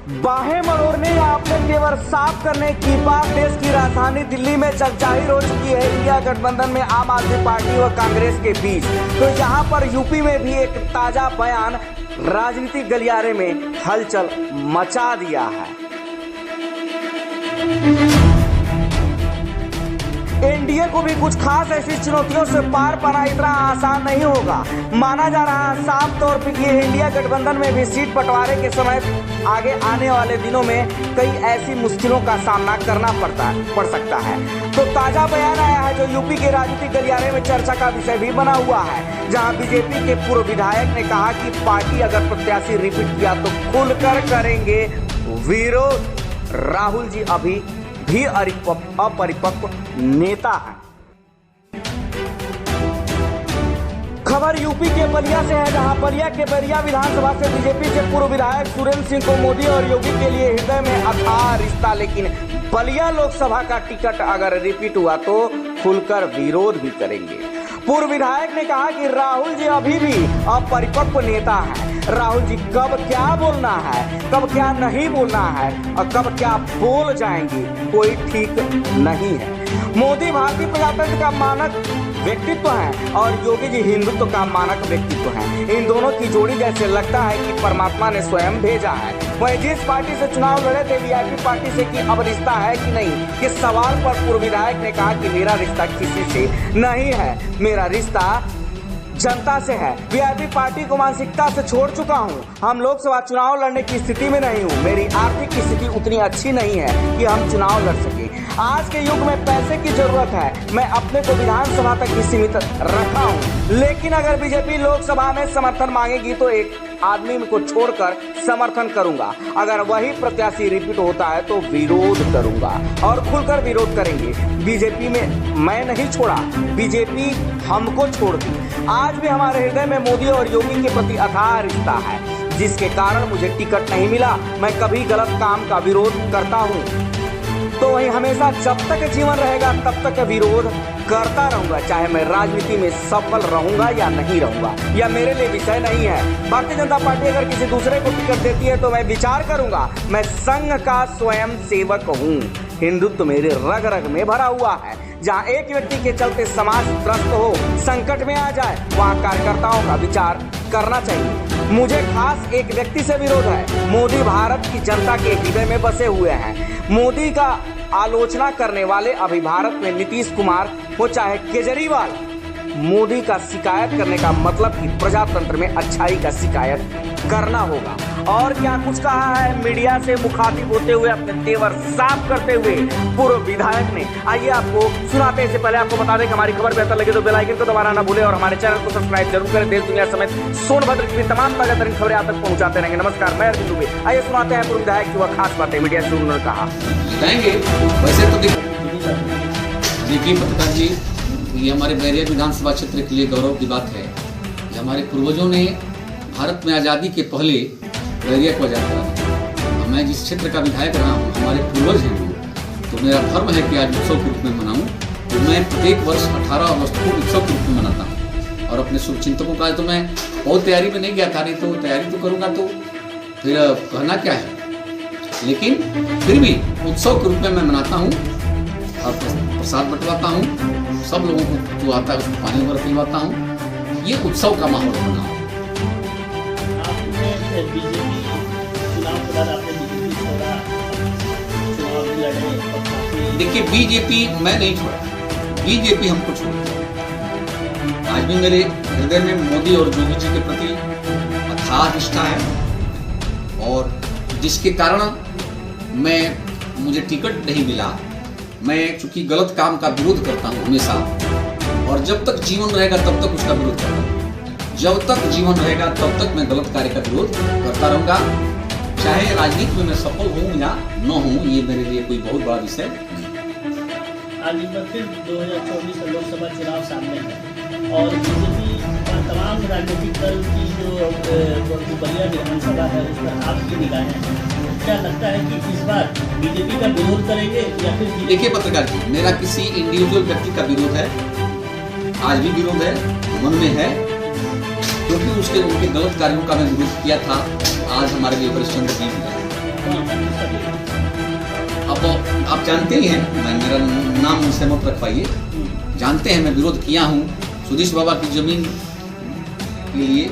बाहें मरोड़ने या अपने तेवर साफ करने की बात देश की राजधानी दिल्ली में जग जाहिर हो चुकी है इंडिया गठबंधन में आम आदमी पार्टी और कांग्रेस के बीच। तो यहाँ पर यूपी में भी एक ताजा बयान राजनीतिक गलियारे में हलचल मचा दिया है। एनडीए को भी कुछ खास ऐसी चुनौतियों से पार पाना इतना आसान नहीं होगा। माना जा रहा है साफ तौर पर ये इंडिया गठबंधन में भी सीट बंटवारे के समय आगे आने वाले दिनों में कई ऐसी मुश्किलों का सामना करना पड़ सकता है। तो ताजा बयान आया है जो यूपी के राजनीतिक गलियारे में चर्चा का विषय भी बना हुआ है, जहां बीजेपी के पूर्व विधायक ने कहा कि पार्टी अगर प्रत्याशी रिपीट किया तो खुलकर करेंगे विरोध। राहुल जी अभी भी अपरिपक्व नेता है। खबर यूपी के बलिया से है, जहां बलिया के बैरिया विधानसभा से बीजेपी से पूर्व विधायक सुरेंद्र सिंह को मोदी और योगी के लिए हृदय में अथाह रिश्ता, लेकिन बलिया लोकसभा का टिकट अगर रिपीट हुआ तो खुलकर विरोध भी करेंगे। पूर्व विधायक ने कहा कि राहुल जी अभी भी अपरिपक्व नेता है। राहुल जी कब क्या बोलना है, कब क्या नहीं बोलना है और कब क्या बोल जाएंगे कोई ठीक नहीं है। मोदी भारतीय प्रजातंत्र का मानक व्यक्तित्व है और योगी जी हिंदुत्व का मानक व्यक्तित्व है। इन दोनों की जोड़ी जैसे लगता है कि परमात्मा ने स्वयं भेजा है। वह जिस पार्टी से चुनाव लड़े थे वीआईपी पार्टी से कि अब रिश्ता है कि नहीं, इस सवाल पर पूर्व विधायक ने कहा कि मेरा रिश्ता किसी से नहीं है, मेरा रिश्ता जनता से है। वीआईपी पार्टी को मानसिकता से छोड़ चुका हूँ। हम लोकसभा चुनाव लड़ने की स्थिति में नहीं हूँ। मेरी आर्थिक स्थिति उतनी अच्छी नहीं है कि हम चुनाव लड़ सके। आज के युग में पैसे की जरूरत है। मैं अपने को विधानसभा तक ही सीमित रखा हूँ, लेकिन अगर बीजेपी लोकसभा में समर्थन मांगेगी तो एक आदमी को छोड़कर समर्थन करूंगा। अगर वही प्रत्याशी रिपीट होता है तो विरोध करूंगा और खुलकर विरोध करेंगे। बीजेपी में मैं नहीं छोड़ा, बीजेपी हमको छोड़ दी। आज भी हमारे हृदय में मोदी और योगी के प्रति अथाह रिश्ता है, जिसके कारण मुझे टिकट नहीं मिला। मैं कभी गलत काम का विरोध करता हूँ तो वही हमेशा जब तक जीवन रहेगा तब तक विरोध करता रहूंगा, चाहे मैं राजनीति में सफल रहूंगा या नहीं रहूंगा। यह मेरे लिए विषय नहीं है। भारतीय जनता पार्टी अगर किसी दूसरे को टिकट देती है तो मैं विचार करूंगा। मैं संघ का स्वयं सेवक हूँ। हिंदुत्व मेरे रग रग में भरा हुआ है। जहाँ एक व्यक्ति के चलते समाज त्रस्त हो, संकट में आ जाए, वहाँ कार्यकर्ताओं का विचार करना चाहिए। मुझे खास एक व्यक्ति से विरोध है। मोदी भारत की जनता के हृदय में बसे हुए हैं। मोदी का आलोचना करने वाले अभी भारत में नीतीश कुमार हो चाहे केजरीवाल, मोदी का शिकायत करने का मतलब कि प्रजातंत्र में अच्छाई का शिकायत करना होगा। और क्या कुछ कहा है मीडिया से मुखातिब होते हुए, अपने तेवर साफ करते हुए पूर्व विधायक ने। आइए आपको सुनाते हैं। इससे पहले आपको बता दें कि हमारी खबर बेहतर लगे तो बेल आइकन को दबाना ना भूलें और हमारे चैनल को सब्सक्राइब जरूर करें। देश दुनिया समेत सोनभद्र की तमाम ताजा तरीन खबरें आप तक पहुंचाते रहेंगे। नमस्कार, मैं अरविंद दुबे। आइए सुनाते हैं पूर्व विधायक की वह खास बातें मीडिया से उन्होंने कहा। वैसे तो देखिए पत्रकार जी, ये हमारे बैरिया विधानसभा क्षेत्र के लिए गौरव की बात है कि हमारे पूर्वजों ने भारत में आज़ादी के पहले बैरिया को आज़ाद करा। मैं जिस क्षेत्र का विधायक रहा हूँ, हमारे पूर्वज हैं वो, तो मेरा धर्म है कि आज उत्सव के रूप में मनाऊँ। तो मैं प्रत्येक वर्ष 18 अगस्त को उत्सव के रूप में मनाता हूँ। और अपने शुभचिंतकों का तो मैं बहुत तैयारी में नहीं गया था, नहीं तो तैयारी तो करूँगा तो फिर कहना क्या है, लेकिन फिर भी उत्सव के रूप में मैं मनाता हूँ और प्रसाद बंटवाता हूँ। सब लोगों को जो आता है उसको पानी वगैरह पिलवाता हूँ। ये उत्सव का माहौल बना। देखिए बीजेपी मैं नहीं छोड़ा, बीजेपी हमको छोड़ा। आज भी मेरे हृदय में मोदी और योगी जी के प्रति अथाह निष्ठा है और जिसके कारण मुझे टिकट नहीं मिला। मैं चूंकि गलत काम का विरोध करता हूँ हमेशा, और जब तक जीवन रहेगा तब तक उसका विरोध करता हूँ। जब तक जीवन रहेगा तब तक मैं गलत कार्य का विरोध करता रहूँगा, चाहे राजनीति में मैं सफल हूँ या न हूँ। ये मेरे लिए कोई बहुत बड़ा विषय नहीं। आज फिर 2024 लोकसभा चुनाव सामने है और बीजेपी का तमाम राजनीतिक दल की जो बलिया विधानसभा है उस पर आपकी निगाहें हैं। क्या लगता है कि इस बार बीजेपी का विरोध करेंगे या फिर? देखिए पत्रकार जी, मेरा किसी इंडिविजुअल व्यक्ति का विरोध है, आज भी विरोध है, मन में है, क्योंकि उनके गलत कार्यों का मैं विरोध किया था। आज हमारे लिए हरिश्चंद्र जी हैं। आप जानते ही हैं, मेरा नाम मुझसे मत रखवाइए, जानते हैं मैं विरोध किया हूँ सुधीश बाबा की जमीन के लिए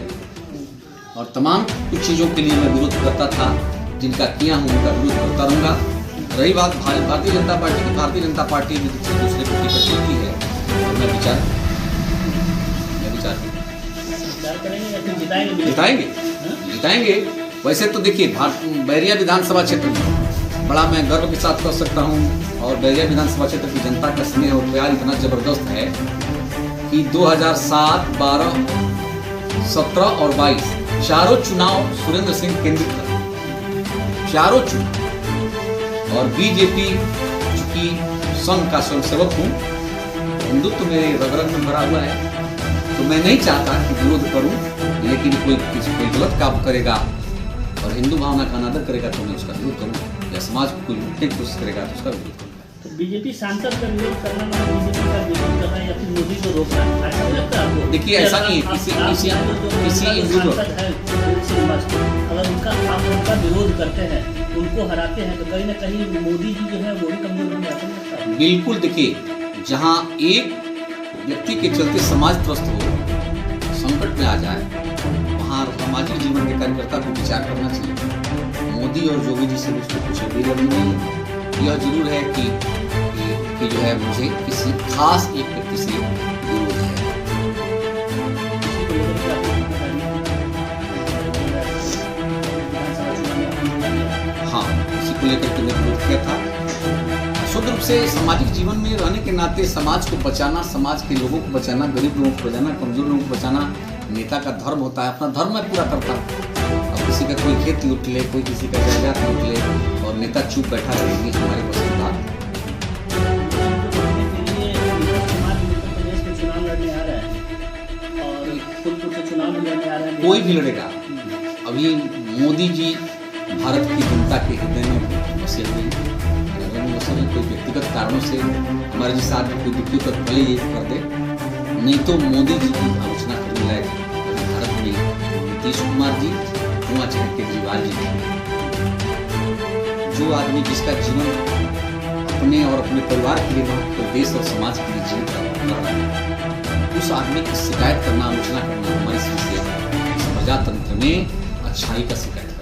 और तमाम कुछ चीज़ों के लिए मैं विरोध करता था, जिनका किया हूँ उनका विरोध करता रहूँगा। रही बात भारतीय जनता पार्टी की, भारतीय जनता पार्टी भी दूसरे को टिकट देती है और मैं विचार करेंगे या फिर जिताएंगे? जिताएंगे। वैसे तो देखिए, बैरिया विधानसभा क्षेत्र में बड़ा मैं गर्व के साथ कह सकता हूँ और बैरिया विधानसभा क्षेत्र की जनता का स्नेह और प्यार इतना जबरदस्त है कि 2007, 12, 17 और 22 चारों चुनाव सुरेंद्र सिंह केंद्रित कर, चारों चुनाव। और बीजेपी चूंकि संघ का स्वयंसेवक हूँ, हिंदुत्व मेरे रग-रग में भरा हुआ है, तो मैं नहीं चाहता कि विरोध करूं, लेकिन कोई गलत काम करेगा और हिंदू भावना का अनादर करेगा तो मैं उसका विरोध करूँ, या समाज को कोई लूटने की कोशिश करेगा तो उसका विरोध करूँगा। तो बीजेपी सांसद का विरोध करना मतलब बीजेपी का विरोध करना या फिर मोदी को रोकना, ऐसा नहीं लगता आपको? देखिए, ऐसा नहीं है, किसी सांसद है अगर उनका विरोध करते हैं, उनको हराते हैं, तो कहीं ना कहीं मोदी जी जो है वो भी कमजोर बन जाते हैं। बिल्कुल। देखिए, जहाँ एक व्यक्ति के चलते समाज त्रस्त हो, संकट में आ जाए, वहाँ सामाजिक जीवन के कार्यकर्ता को विचार करना चाहिए। मोदी और योगी जी से उसको कुछ भी लड़नी नहीं है। यह जरूर है कि जो है मुझे किसी खास एक व्यक्ति से विरोध है। हाँ, इसी को लेकर के मैं विरोध किया था। शुद्ध रूप से सामाजिक जीवन में रहने के नाते समाज को बचाना, समाज के लोगों को बचाना, गरीब लोगों को बचाना, कमजोर लोगों को बचाना नेता का धर्म होता है। अपना धर्म मैं पूरा करता हूँ। अब किसी का कोई खेत लूट ले, कोई किसी का जायदाद लूट ले और नेता चुप बैठा रहेगी, हमारे पास कोई भी लड़ेगा। अभी मोदी जी भारत की जनता के हृदय में बसे हुए, कोई व्यक्तिगत कारणों से हमारे जिस आदमी कोई व्यक्तिगत भले ये कर दे, नहीं तो मोदी जी की आलोचना करने लायक भारत में नीतीश कुमार जी हुआ चाहे केजरीवाल जी, जो आदमी जिसका जीवन अपने और अपने परिवार के लिए तो देश और समाज के लिए जीवन कर रहा है, उस आदमी की शिकायत करना, आलोचना करना हमारे प्रजातंत्र में अच्छाई का शिकायत है।